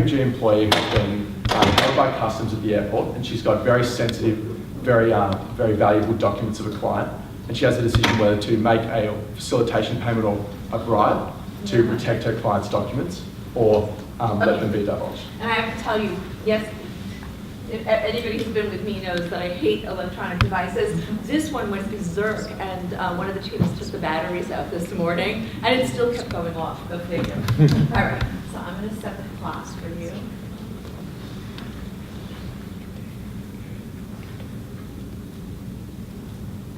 KPMG employee has been held by customs at the airport, and she's got very sensitive, very valuable documents of a client, and she has a decision whether to make a facilitation payment or a bribe to protect her client's documents, or let them be divulged. And I have to tell you, yes, if anybody who's been with me knows that I hate electronic devices. This one went berserk, and one of the teams took the batteries out this morning, and it still kept going off. Go figure. All right, so I'm going to set the clock for you.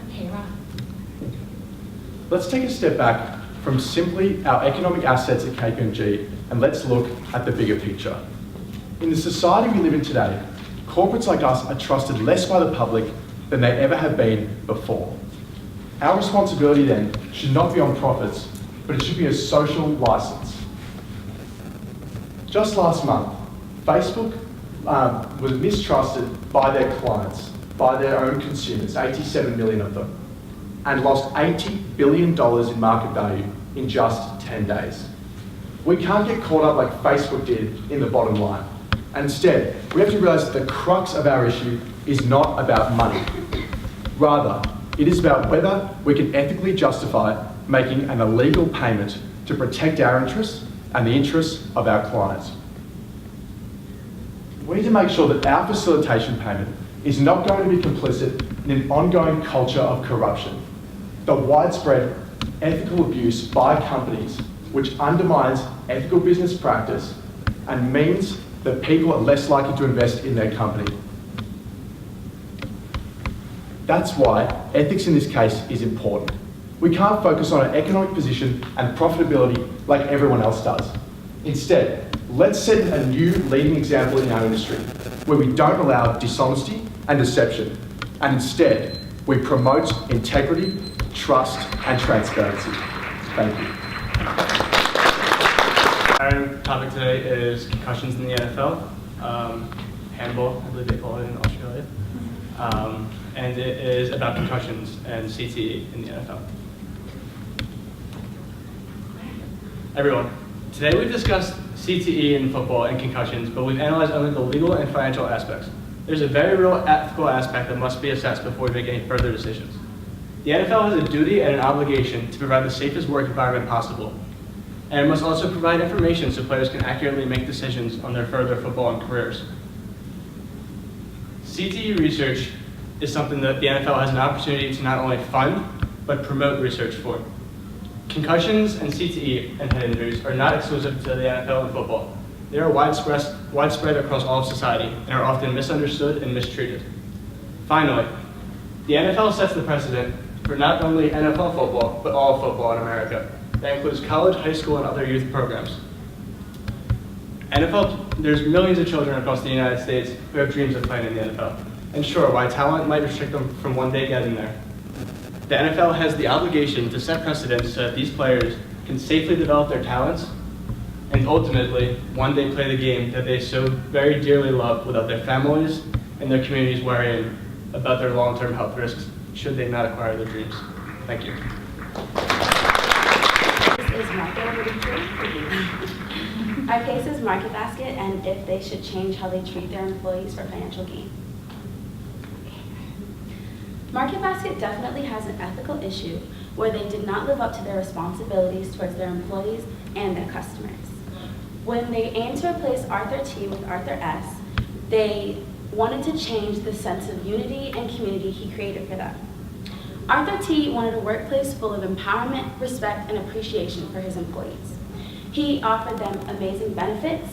Okay, Ron. Let's take a step back from simply our economic assets at KPMG, and let's look at the bigger picture. In the society we live in today, corporates like us are trusted less by the public than they ever have been before. Our responsibility then should not be on profits, but it should be a social license. Just last month, Facebook was mistrusted by their clients, by their own consumers, 87 million of them, and lost $80 billion in market value in just 10 days. We can't get caught up like Facebook did in the bottom line. And instead, we have to realize that the crux of our issue is not about money. Rather, it is about whether we can ethically justify making an illegal payment to protect our interests and the interests of our clients. We need to make sure that our facilitation payment is not going to be complicit in an ongoing culture of corruption, the widespread ethical abuse by companies which undermines ethical business practice and means that people are less likely to invest in their company. That's why ethics in this case is important. We can't focus on our economic position and profitability like everyone else does. Instead, let's set a new leading example in our industry where we don't allow dishonesty and deception, and instead we promote integrity, trust, and transparency. Thank you. Our topic today is concussions in the NFL, handball, I believe they call it in Australia, and it is about concussions and CTE in the NFL. Everyone, today we've discussed CTE in football and concussions, but we've analyzed only the legal and financial aspects. There's a very real ethical aspect that must be assessed before we make any further decisions. The NFL has a duty and an obligation to provide the safest work environment possible, and it must also provide information so players can accurately make decisions on their further football and careers. CTE research is something that the NFL has an opportunity to not only fund, but promote research for. Concussions and CTE and head injuries are not exclusive to the NFL and football. They are widespread across all of society and are often misunderstood and mistreated. Finally, the NFL sets the precedent for not only NFL football, but all football in America. That includes college, high school, and other youth programs. There's millions of children across the United States who have dreams of playing in the NFL. And sure, while talent might restrict them from one day getting there, the NFL has the obligation to set precedents so that these players can safely develop their talents and ultimately one day play the game that they so very dearly love without their families and their communities worrying about their long-term health risks should they not acquire their dreams. Thank you. Our case is Market Basket and if they should change how they treat their employees for financial gain. Market Basket definitely has an ethical issue where they did not live up to their responsibilities towards their employees and their customers. When they aimed to replace Arthur T with Arthur S, they wanted to change the sense of unity and community he created for them. Arthur T wanted a workplace full of empowerment, respect, and appreciation for his employees. He offered them amazing benefits,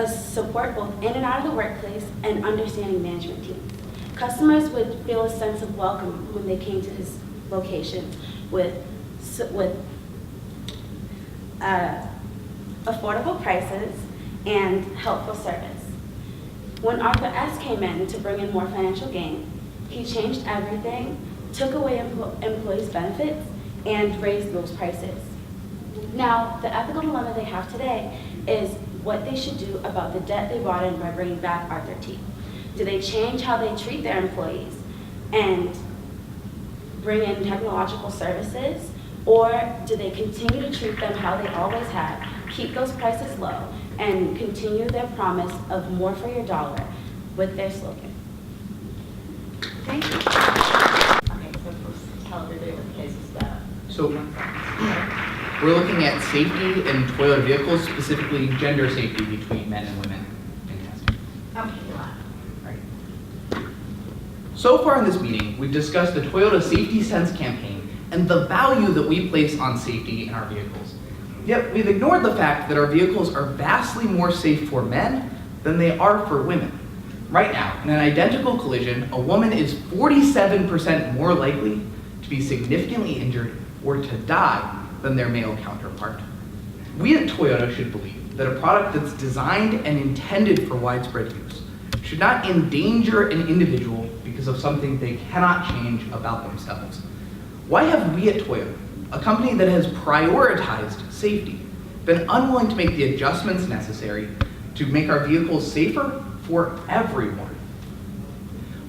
support both in and out of the workplace, and understanding management teams. Customers would feel a sense of welcome when they came to his location with affordable prices and helpful service. When Arthur S came in to bring in more financial gain, he changed everything, took away employees' benefits, and raised those prices. Now, the ethical dilemma they have today is what they should do about the debt they brought in by bringing back Arthur T. Do they change how they treat their employees and bring in technological services, or do they continue to treat them how they always have, keep those prices low, and continue their promise of more for your dollar with their slogan. Thank you. Okay, so first, tell everybody what the case is about. So we're looking at safety in Toyota vehicles, specifically gender safety between men and women in testing. Okay, wow. Right. So far in this meeting, we've discussed the Toyota Safety Sense campaign and the value that we place on safety in our vehicles. Yet we've ignored the fact that our vehicles are vastly more safe for men than they are for women. Right now, in an identical collision, a woman is 47% more likely to be significantly injured or to die than their male counterpart. We at Toyota should believe that a product that's designed and intended for widespread use should not endanger an individual because of something they cannot change about themselves. Why have we at Toyota, a company that has prioritized safety, been unwilling to make the adjustments necessary to make our vehicles safer for everyone?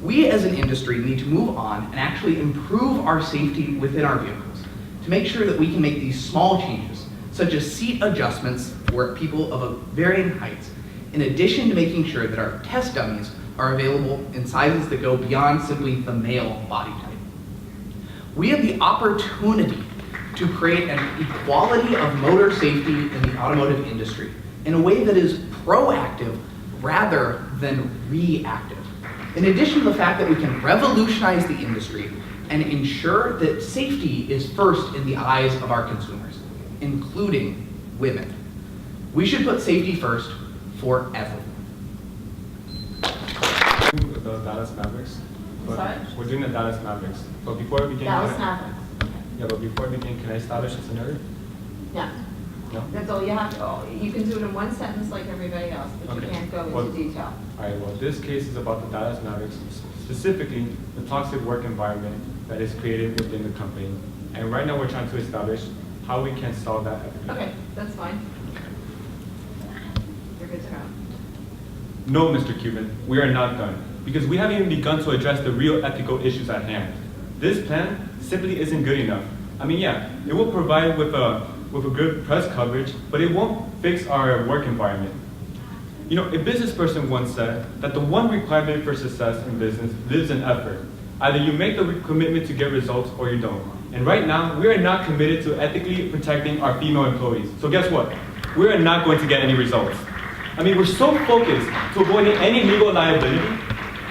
We as an industry need to move on and actually improve our safety within our vehicles to make sure that we can make these small changes, such as seat adjustments for people of varying heights, in addition to making sure that our test dummies are available in sizes that go beyond simply the male body type. We have the opportunity to create an equality of motor safety in the automotive industry in a way that is proactive rather than reactive. In addition to the fact that we can revolutionize the industry and ensure that safety is first in the eyes of our consumers, including women. We should put safety first for everyone. The Dallas Mavericks. But Sorry? We're doing the Dallas Mavericks. But before we begin, Dallas Mavericks. yeah, but before we begin, can I establish a scenario? No, No? that's all you have to, you can do it in one sentence like everybody else, but you Okay. can't go Well, into detail. All right, well, this case is about the Dallas Mavericks, specifically the toxic work environment that is created within the company. And right now we're trying to establish how we can solve that ethically. Okay, that's fine. You're good to go. No, Mr. Cuban, we are not done, because we haven't even begun to address the real ethical issues at hand. This plan simply isn't good enough. I mean, yeah, it will provide with a good press coverage, but it won't fix our work environment. You know, a business person once said that the one requirement for success in business lives in effort. Either you make the commitment to get results or you don't. And right now, we are not committed to ethically protecting our female employees. So guess what? We are not going to get any results. I mean, we're so focused to avoiding any legal liability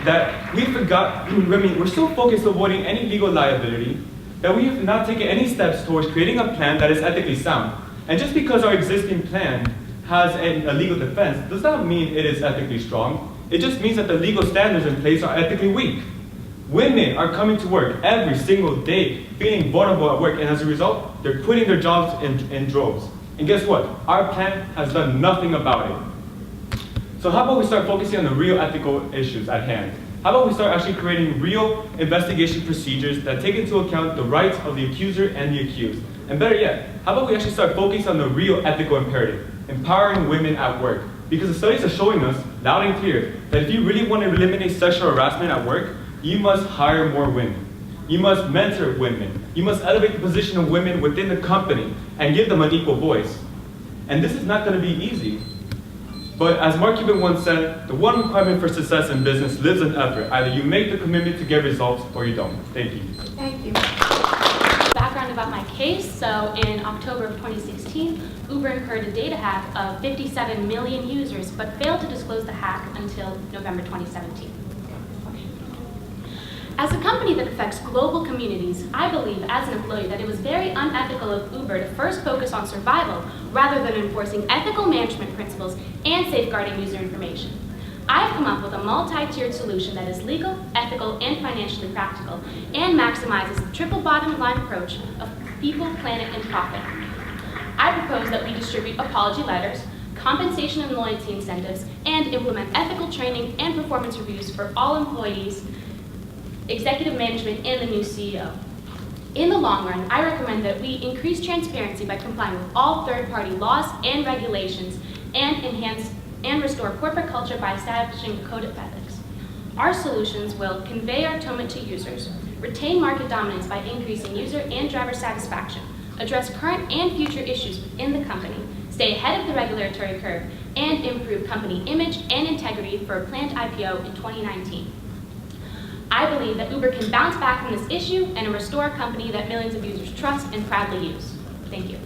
that we forgot, we're so focused on avoiding any legal liability that we have not taken any steps towards creating a plan that is ethically sound. And just because our existing plan has a legal defense does not mean it is ethically strong. It just means that the legal standards in place are ethically weak. Women are coming to work every single day feeling vulnerable at work, and as a result, they're quitting their jobs in droves. And guess what? Our plan has done nothing about it. So how about we start focusing on the real ethical issues at hand? How about we start actually creating real investigation procedures that take into account the rights of the accuser and the accused? And better yet, how about we actually start focusing on the real ethical imperative, empowering women at work? Because the studies are showing us, loud and clear, that if you really want to eliminate sexual harassment at work, you must hire more women. You must mentor women. You must elevate the position of women within the company and give them an equal voice. And this is not going to be easy. But as Mark Cuban once said, the one requirement for success in business lives in effort. Either you make the commitment to get results or you don't. Thank you. Thank you. Background about my case. So in October of 2016, Uber incurred a data hack of 57 million users, but failed to disclose the hack until November 2017. As a company that affects global communities, I believe as an employee that it was very unethical of Uber to first focus on survival rather than enforcing ethical management principles and safeguarding user information. I've come up with a multi-tiered solution that is legal, ethical, and financially practical, and maximizes the triple bottom line approach of people, planet, and profit. I propose that we distribute apology letters, compensation and loyalty incentives, and implement ethical training and performance reviews for all employees, executive management, and the new CEO. In the long run, I recommend that we increase transparency by complying with all third-party laws and regulations and enhance and restore corporate culture by establishing a code of ethics. Our solutions will convey our atonement to users, retain market dominance by increasing user and driver satisfaction, address current and future issues within the company, stay ahead of the regulatory curve, and improve company image and integrity for a planned IPO in 2019. I believe that Uber can bounce back from this issue and restore a company that millions of users trust and proudly use. Thank you.